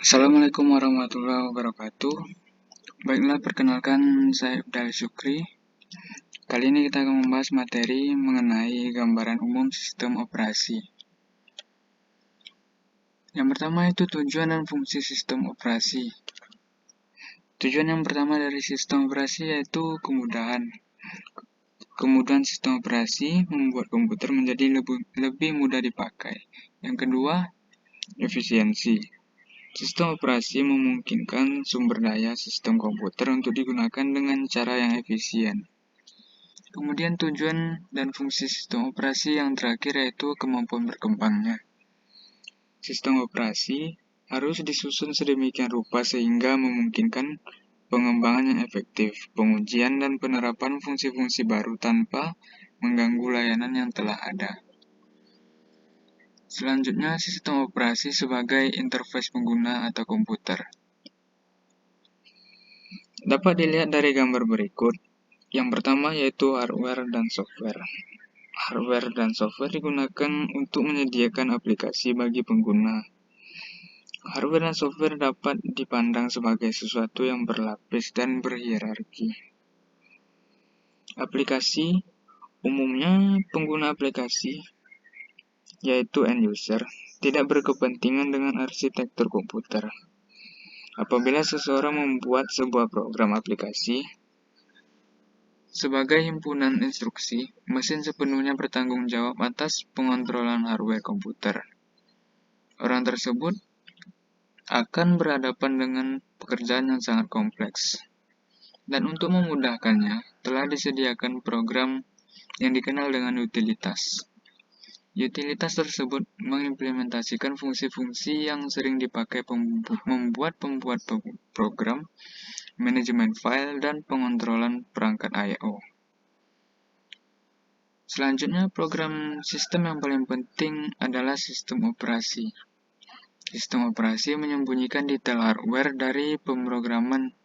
Assalamualaikum warahmatullahi wabarakatuh. Baiklah, perkenalkan saya Ibdal Syukri. Kali ini kita akan membahas materi mengenai gambaran umum sistem operasi. Yang pertama itu tujuan dan fungsi sistem operasi. Tujuan yang pertama dari sistem operasi yaitu kemudahan. Kemudahan sistem operasi membuat komputer menjadi lebih mudah dipakai. Yang kedua, efisiensi. Sistem operasi memungkinkan sumber daya sistem komputer untuk digunakan dengan cara yang efisien. Kemudian tujuan dan fungsi sistem operasi yang terakhir yaitu kemampuan berkembangnya. Sistem operasi harus disusun sedemikian rupa sehingga memungkinkan pengembangan yang efektif, pengujian dan penerapan fungsi-fungsi baru tanpa mengganggu layanan yang telah ada. Selanjutnya, sistem operasi sebagai interface pengguna atau komputer. Dapat dilihat dari gambar berikut. Yang pertama yaitu hardware dan software. Hardware dan software digunakan untuk menyediakan aplikasi bagi pengguna. Hardware dan software dapat dipandang sebagai sesuatu yang berlapis dan berhierarki. Aplikasi, umumnya pengguna aplikasi, yaitu end user, tidak berkepentingan dengan arsitektur komputer. Apabila seseorang membuat sebuah program aplikasi, sebagai himpunan instruksi, mesin sepenuhnya bertanggung jawab atas pengontrolan hardware komputer. Orang tersebut akan berhadapan dengan pekerjaan yang sangat kompleks. Dan untuk memudahkannya, telah disediakan program yang dikenal dengan utilitas. Utilitas tersebut mengimplementasikan fungsi-fungsi yang sering dipakai membuat pembuat program, manajemen file, dan pengontrolan perangkat I/O. Selanjutnya, program sistem yang paling penting adalah sistem operasi. Sistem operasi menyembunyikan detail hardware dari pemrograman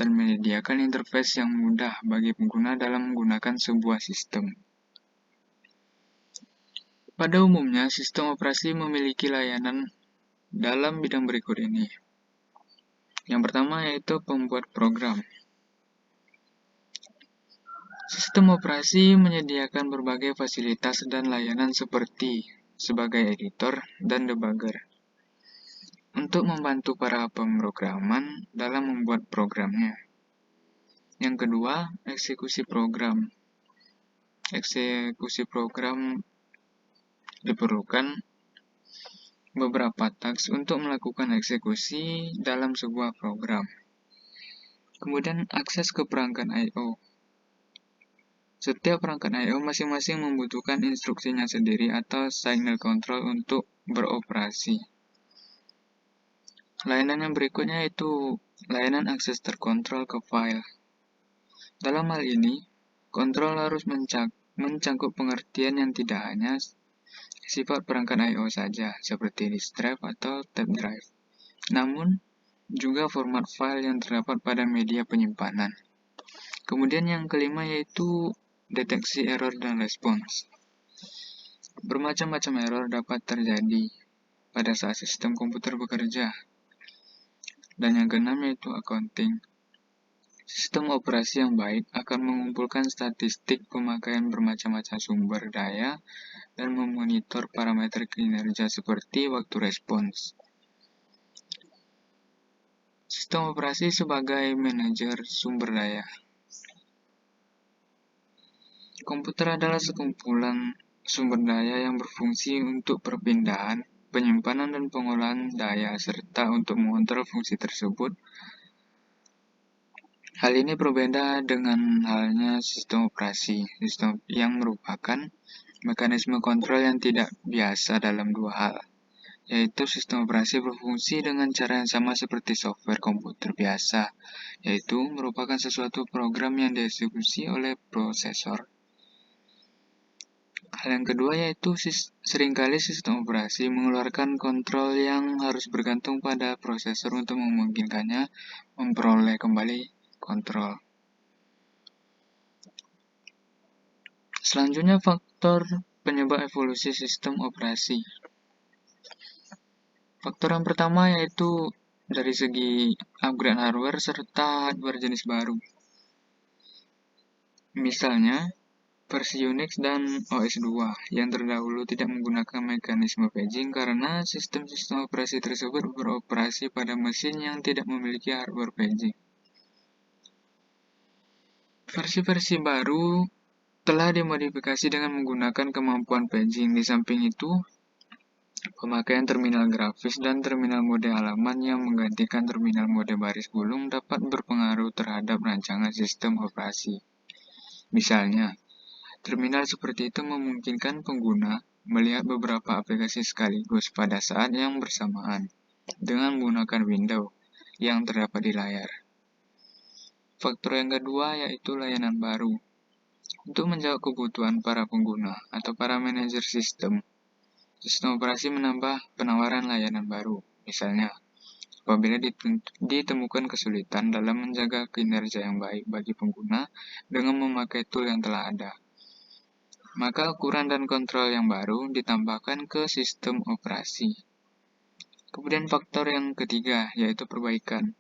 dan menyediakan interface yang mudah bagi pengguna dalam menggunakan sebuah sistem. Pada umumnya, sistem operasi memiliki layanan dalam bidang berikut ini. Yang pertama yaitu pembuat program. Sistem operasi menyediakan berbagai fasilitas dan layanan seperti sebagai editor dan debugger untuk membantu para pemrograman dalam membuat programnya. Yang kedua, eksekusi program. Eksekusi program diperlukan beberapa tasks untuk melakukan eksekusi dalam sebuah program. Kemudian akses ke perangkat I/O. Setiap perangkat I/O masing-masing membutuhkan instruksinya sendiri atau signal control untuk beroperasi. Layanan yang berikutnya yaitu layanan akses terkontrol ke file. Dalam hal ini, kontrol harus mencangkup pengertian yang tidak hanya sifat perangkat I/O saja, seperti disk drive atau tape drive, namun juga format file yang terdapat pada media penyimpanan. Kemudian yang kelima yaitu deteksi error dan respons. Bermacam-macam error dapat terjadi pada saat sistem komputer bekerja. Dan yang keenam yaitu accounting. Sistem operasi yang baik akan mengumpulkan statistik pemakaian bermacam-macam sumber daya dan memonitor parameter kinerja seperti waktu respons. Sistem operasi sebagai manajer sumber daya. Komputer adalah sekumpulan sumber daya yang berfungsi untuk perpindahan, penyimpanan, dan pengolahan daya, serta untuk mengontrol fungsi tersebut. Hal ini berbeda dengan halnya sistem operasi, sistem yang merupakan mekanisme kontrol yang tidak biasa dalam dua hal, yaitu sistem operasi berfungsi dengan cara yang sama seperti software komputer biasa, yaitu merupakan sesuatu program yang dieksekusi oleh prosesor. Hal yang kedua yaitu seringkali sistem operasi mengeluarkan kontrol yang harus bergantung pada prosesor untuk memungkinkannya memperoleh kembali kontrol. Selanjutnya, faktor penyebab evolusi sistem operasi. Faktor yang pertama yaitu dari segi upgrade hardware serta hardware jenis baru. Misalnya, versi Unix dan OS/2 yang terdahulu tidak menggunakan mekanisme paging karena sistem-sistem operasi tersebut beroperasi pada mesin yang tidak memiliki hardware paging. Versi-versi baru telah dimodifikasi dengan menggunakan kemampuan paging. Di samping itu, pemakaian terminal grafis dan terminal mode halaman yang menggantikan terminal mode baris gulung dapat berpengaruh terhadap rancangan sistem operasi. Misalnya, terminal seperti itu memungkinkan pengguna melihat beberapa aplikasi sekaligus pada saat yang bersamaan dengan menggunakan window yang terdapat di layar. Faktor yang kedua yaitu layanan baru. Untuk menjawab kebutuhan para pengguna atau para manajer sistem operasi menambah penawaran layanan baru. Misalnya, apabila ditemukan kesulitan dalam menjaga kinerja yang baik bagi pengguna dengan memakai tool yang telah ada, maka ukuran dan kontrol yang baru ditambahkan ke sistem operasi. Kemudian faktor yang ketiga yaitu perbaikan.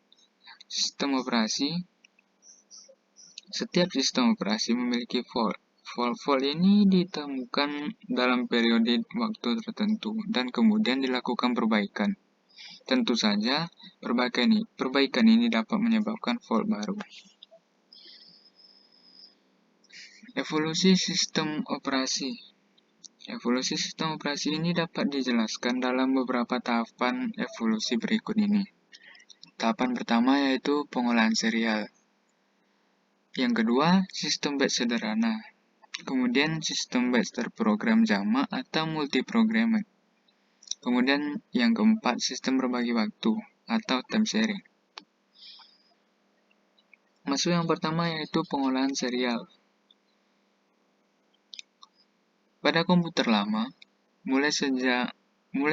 Setiap sistem operasi memiliki fault. Fault ini ditemukan dalam periode waktu tertentu dan kemudian dilakukan perbaikan. Tentu saja, perbaikan ini dapat menyebabkan fault baru. Evolusi sistem operasi. Evolusi sistem operasi ini dapat dijelaskan dalam beberapa tahapan evolusi berikut ini. Tahapan pertama yaitu pengolahan serial. Yang kedua, sistem batch sederhana. Kemudian sistem batch terprogram jamak atau multiprogramer. Kemudian yang keempat, sistem berbagi waktu atau time sharing. Masuk yang pertama yaitu pengolahan serial. Pada komputer lama, mulai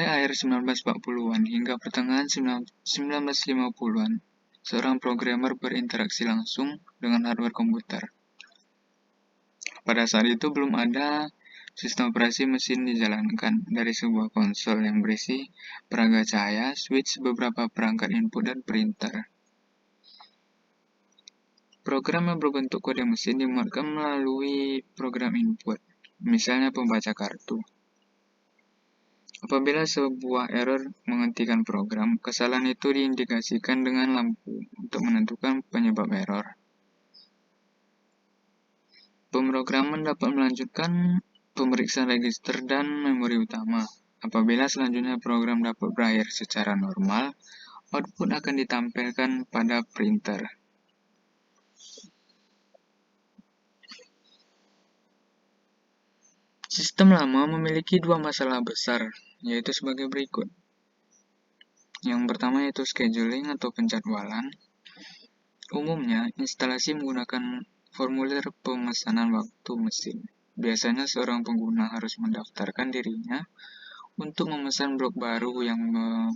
akhir 1940-an hingga pertengahan 1950-an, seorang programmer berinteraksi langsung dengan hardware komputer. Pada saat itu belum ada sistem operasi mesin dijalankan dari sebuah konsol yang berisi peraga cahaya, switch, beberapa perangkat input, dan printer. Program yang berbentuk kode mesin dimuatkan melalui program input, misalnya pembaca kartu. Apabila sebuah error menghentikan program, kesalahan itu diindikasikan dengan lampu untuk menentukan penyebab error. Pemrograman dapat melanjutkan pemeriksaan register dan memori utama. Apabila selanjutnya program dapat berakhir secara normal, output akan ditampilkan pada printer. Sistem lama memiliki dua masalah besar, yaitu sebagai berikut. Yang pertama yaitu scheduling atau penjadwalan. Umumnya, instalasi menggunakan formulir pemesanan waktu mesin. Biasanya seorang pengguna harus mendaftarkan dirinya untuk memesan blok baru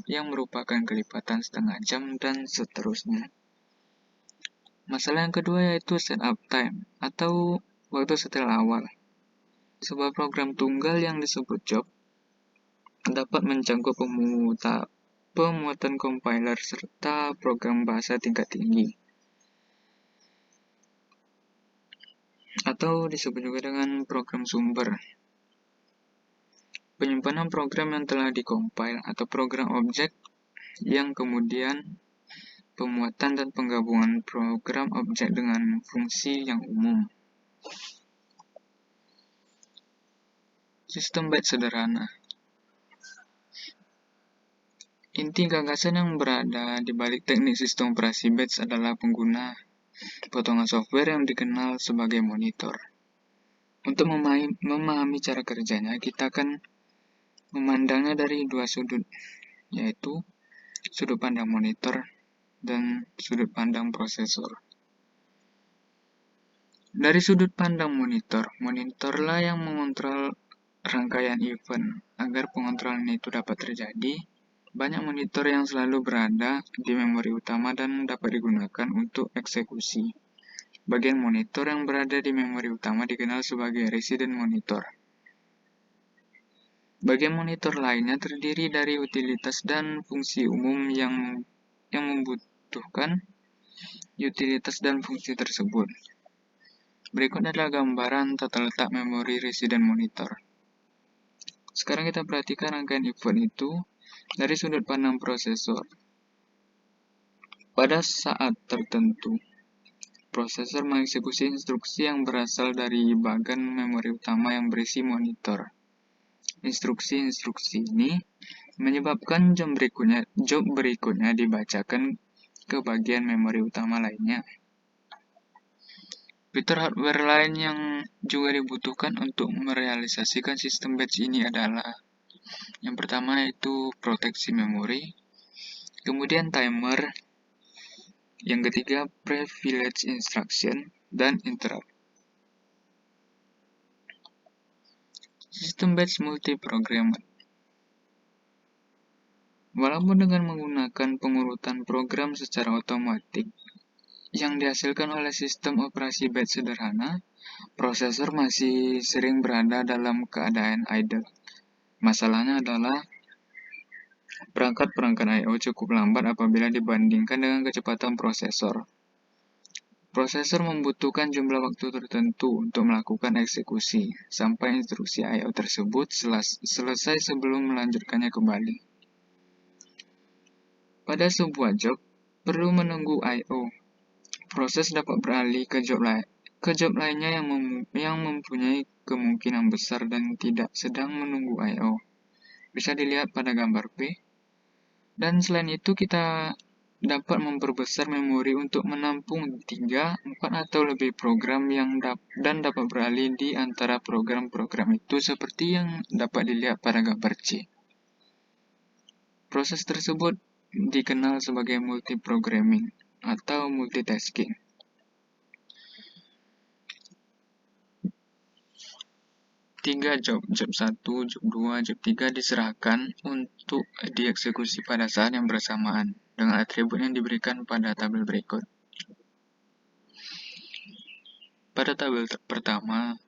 yang merupakan kelipatan setengah jam dan seterusnya. Masalah yang kedua yaitu setup time atau waktu setel awal. Sebuah program tunggal yang disebut job dapat mencakup pemuatan compiler serta program bahasa tingkat tinggi, atau disebut juga dengan program sumber. Penyimpanan program yang telah dikompil atau program objek yang kemudian pemuatan dan penggabungan program objek dengan fungsi yang umum. Sistem batch sederhana. Inti gagasan yang berada di balik teknik sistem operasi batch adalah pengguna potongan software yang dikenal sebagai monitor. Untuk memahami cara kerjanya, kita akan memandangnya dari dua sudut, yaitu sudut pandang monitor dan sudut pandang prosesor. Dari sudut pandang monitorlah yang mengontrol rangkaian event. Agar pengontrolan itu dapat terjadi, banyak monitor yang selalu berada di memori utama dan dapat digunakan untuk eksekusi. Bagian monitor yang berada di memori utama dikenal sebagai resident monitor. Bagian monitor lainnya terdiri dari utilitas dan fungsi umum yang yang membutuhkan utilitas dan fungsi tersebut. Berikut adalah gambaran tata letak memori, resident monitor. Sekarang kita perhatikan rangkaian event itu dari sudut pandang prosesor. Pada saat tertentu, prosesor mengeksekusi instruksi yang berasal dari bagian memori utama yang berisi monitor. Instruksi-instruksi ini menyebabkan job berikutnya dibacakan ke bagian memori utama lainnya. Fitur hardware lain yang juga dibutuhkan untuk merealisasikan sistem batch ini adalah yang pertama yaitu proteksi memori, kemudian timer, yang ketiga privilege instruction, dan interrupt. Sistem batch multiprogrammer. Walaupun dengan menggunakan pengurutan program secara otomatis yang dihasilkan oleh sistem operasi batch sederhana, prosesor masih sering berada dalam keadaan idle. Masalahnya adalah perangkat-perangkat I/O cukup lambat apabila dibandingkan dengan kecepatan prosesor. Prosesor membutuhkan jumlah waktu tertentu untuk melakukan eksekusi, sampai instruksi I/O tersebut selesai sebelum melanjutkannya kembali. Pada sebuah job, perlu menunggu I/O. Proses dapat beralih ke job lainnya yang mempunyai kemungkinan besar dan tidak sedang menunggu I/O. Bisa dilihat pada gambar B. Dan selain itu kita dapat memperbesar memori untuk menampung 3, 4 atau lebih program dan dapat beralih di antara program-program itu seperti yang dapat dilihat pada gambar C. Proses tersebut dikenal sebagai multiprogramming atau multitasking. Tiga job 1, job 2, job 3 diserahkan untuk dieksekusi pada saat yang bersamaan dengan atribut yang diberikan pada tabel berikut. Pada tabel pertama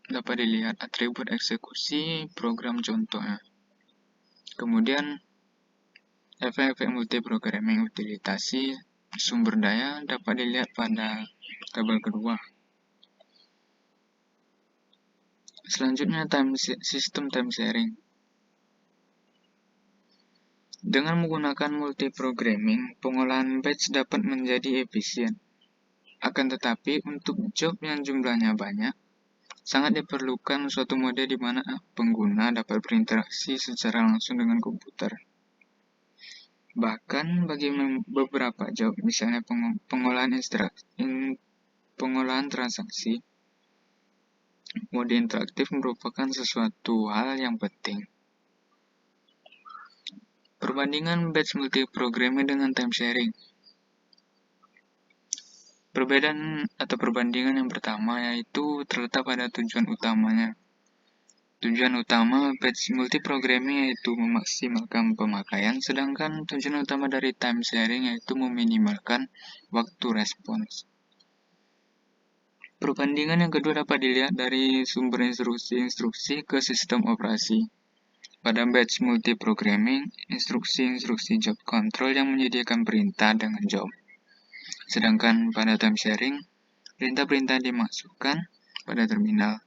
dapat dilihat atribut eksekusi program contohnya. Kemudian efek-efek multiprogramming utilitasi sumber daya dapat dilihat pada tabel kedua. Selanjutnya sistem time sharing. Dengan menggunakan multiprogramming, pengolahan batch dapat menjadi efisien. Akan tetapi, untuk job yang jumlahnya banyak, sangat diperlukan suatu mode di mana pengguna dapat berinteraksi secara langsung dengan komputer. Bahkan bagi beberapa job, misalnya pengolahan transaksi, mode interaktif merupakan sesuatu hal yang penting. Perbandingan batch multiprogramming dengan time sharing. Perbandingan yang pertama yaitu terletak pada tujuan utamanya. Tujuan utama batch multiprogramming yaitu memaksimalkan pemakaian, sedangkan tujuan utama dari time sharing yaitu meminimalkan waktu respons. Perbandingan yang kedua dapat dilihat dari sumber instruksi-instruksi ke sistem operasi. Pada batch multiprogramming, instruksi-instruksi job control yang menyediakan perintah dengan job. Sedangkan pada time sharing, perintah-perintah dimasukkan pada terminal.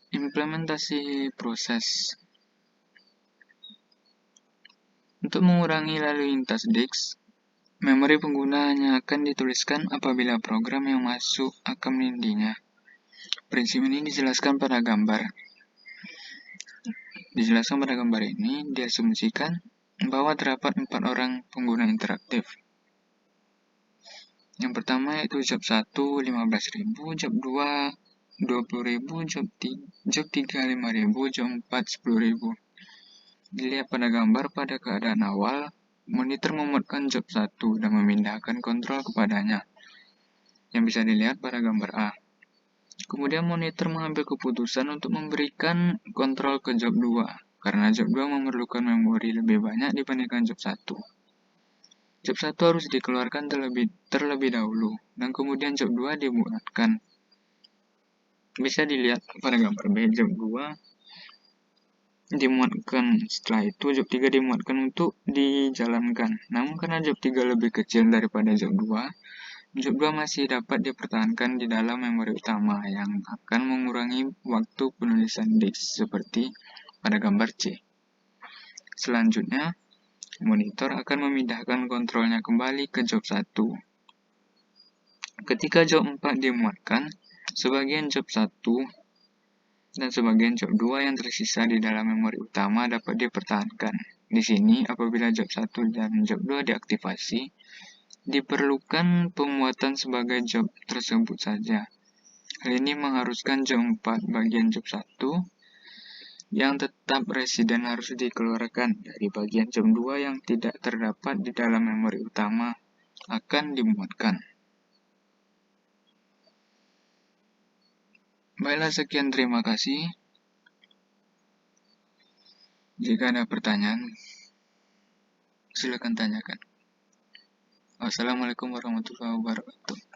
Implementasi proses. Untuk mengurangi lalu lintas disk, memori pengguna hanya akan dituliskan apabila program yang masuk akan menindinya. Prinsip ini dijelaskan pada gambar. Ini diasumsikan bahwa terdapat 4 orang pengguna interaktif. Yang pertama yaitu job 1 15.000, job 2 20.000, job 3 5.000, job 4 10.000. Dilihat pada gambar pada keadaan awal, monitor memuatkan job 1 dan memindahkan kontrol kepadanya, yang bisa dilihat pada gambar A. Kemudian monitor mengambil keputusan untuk memberikan kontrol ke job 2, karena job 2 memerlukan memori lebih banyak dibandingkan job 1. Job 1 harus dikeluarkan terlebih dahulu, dan kemudian job 2 dimuatkan. Bisa dilihat pada gambar B, job 2 dimuatkan. Setelah itu job 3 dimuatkan untuk dijalankan. Namun karena job 3 lebih kecil daripada job 2, job 2 masih dapat dipertahankan di dalam memori utama yang akan mengurangi waktu penulisan disk seperti pada gambar C. Selanjutnya, monitor akan memindahkan kontrolnya kembali ke job 1. Ketika job 4 dimuatkan, sebagian job 1 dan sebagian job 2 yang tersisa di dalam memori utama dapat dipertahankan. Di sini, apabila job 1 dan job 2 diaktifasi, diperlukan pemuatan sebagai job tersebut saja. Hal ini mengharuskan job 4 bagian job 1 yang tetap residen harus dikeluarkan dari bagian job 2 yang tidak terdapat di dalam memori utama akan dimuatkan. Baiklah, sekian, terima kasih. Jika ada pertanyaan, silakan tanyakan. Wassalamualaikum warahmatullahi wabarakatuh.